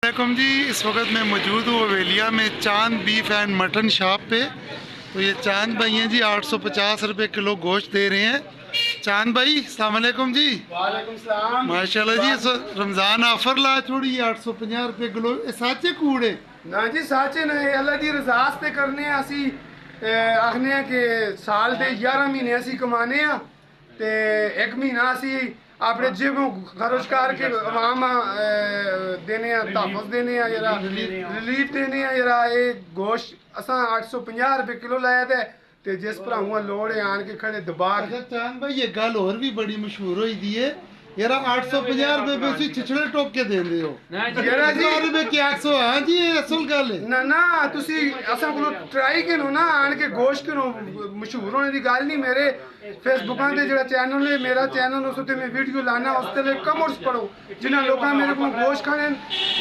वालेकुम जी। इस वक्त मैं मौजूद हूँ अवेलिया में चांद बीफ एंड मटन शॉप पे। तो ये चांद भाई हैं जी, 850 रुपये किलो गोश्त दे रहे हैं। चांद भाई अस्सलाम वालेकुम जी। वालेकुम सलाम। माशाल्लाह जी, इस रमज़ान ऑफर ला छोड़ी 850 रुपये किलो। ये साचे कूड़े ना जी साचे ने अल्लाह दी रज़ा ते करने असी आखने आ कि साल दे 11 महीने असी कमाने आ ते एक महीना असी अपने जेबों खर्च करके आवाम देने आ, तहफ़्फ़ुज़ देने आ, जरा रिलीफ देने आ। जरा ये गोश्त असां 850 रुपये किलो लाया ते जिस भराऊं लोड़ है आन के खड़े दबा के। अच्छा चांद भाई, ये गल और भी बड़ी मशहूर हुई दी है यार, 850 रुपये पे उसी छिछड़े टोक के देंदे हो जरा जी रुपये की 800। हाँ जी, ये असल गल है ना ना तुसी असा को ट्राई करो ना आन के गोश्त करो। मशहूर होने की गल नहीं। मेरे फेसबुक ते जेड़ा चैनल है मेरा चैनल, उस ते मैं वीडियो लाना, उस ते कमेंट्स पढ़ो। जिन्हें लोग मेरे को गोश्त खाने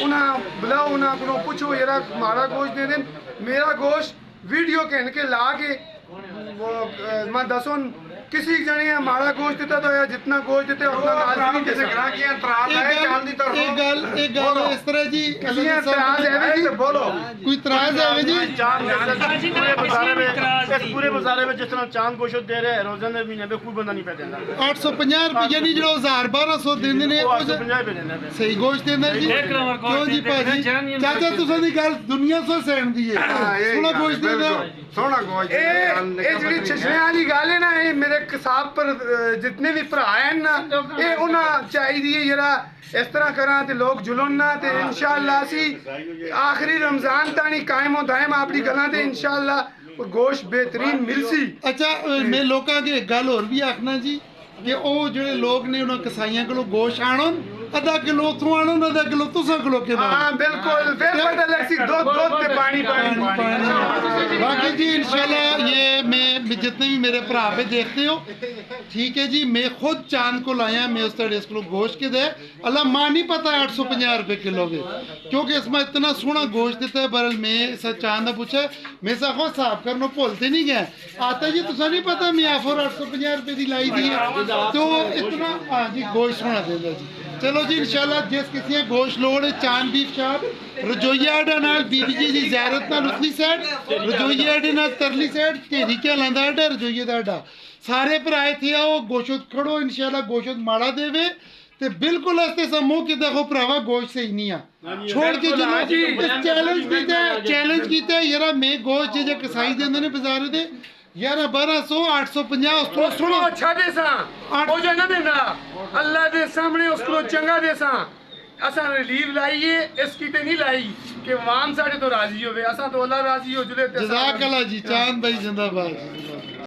उन्हें बुलाओ, उन्हें को पूछो यार माड़ा गोश्त दे दें। मेरा गोश्त वीडियो कहन के ला के वो मैं दसो किसी जने माड़ा गोश्त देता तो यार जितना गोश्त देते उतना नाज़ नहीं जैसे ग्राहक की एतराज है चांद दी तरफ। एक गल इस तरह जी, किसी एतराज है जी बोलो, कोई इतराज है जी? पूरे बाजारे में जिस तरह चांद गोश्त दे रहे हैं रोजाना दे महीने में कोई बंदा नहीं पे देता। 850 रुपये नहीं, जो 1000-1200 देंदे ने 850 पे देना है। सही गोश्त देंदा जी। क्यों जी भाजी? चाचा तुसां दी गल दुनिया सो सैन दी है। सोना गोश्त देंदा, सोना गोश्त ये जेडी छिछड़े वाली गल है ना, ये मेरे किसाब पर जितने भी भरा हैं ना, ये उन्हें चाहिए जरा इस तरह करा ते लोग जुलन ना ते इंशाअल्लाह असी आखिरी रमजान ताणी कायम दायम अपनी गल्लां ते इंशाअल्लाह गोश्त बेहतरीन मिलसी। अच्छा मैं लोकां के गल होर भी आखना जी कि ओ जेड़े लोग ने उन्हां कसाईयां कोलों गोश्त आणन, आधा किलो उथों आणन, आधा किलो तुसां कोलों के हां बिल्कुल फिर पता लगसी दूध ते पानी बाकी जी इंशाल्लाह ये मैं जितने भी मेरे भरा पे देखते हो, ठीक है जी। मैं खुद चांद को लाया, मैं उस तरह इसको गोश्त के दे अल्लाह मां नहीं पता 850 रुपये किलो के, क्योंकि इसमें इतना सोहना गोश्त देता है। बरल मैं इस चांद ने पूछा, मैं साखो साफ करना भूलते नहीं गए आता जी, तुसा नहीं पता मैं ऑफर 850 रुपये की लाई दी है तो इतना। हाँ जी गोश्त सोहना देता जी। चलो जी इंशाल्लाह जिस किसी गोश्त लोड़ है चांद बीफ शॉप रजोइया अड्डा नाल बीबी जी दी ज़ियारत नाल उतली साइड, रजोइया अड्डे नाल तरली साइड ढेरी के लांदा अड्डा रजोइया दा अड्डा। सारे भरा इत्थे आओ, गोश्त खड़ो, इंशाल्लाह गोश्त माड़ा देवे ते बिल्कुल अस्ते समो कि देखो भरावा गोश्त सही नहीं आ छोड़ के चलो चैलेंज कीता यार मैं गोश्त जे कसाई देंदे ने बाजार दे 1100 850 उस तो सुनो अच्छा देसा ओ जे ना देना अल्लाह दे सामने उसको चंगा देसा। असा रिलीव लाइए इसकी ते नहीं लाई कि वाम साडे तो राजी होवे, असा तो अल्लाह राजी हो जुले ते जज़ाकल्लाह जी। चांद भाई जिंदाबाद।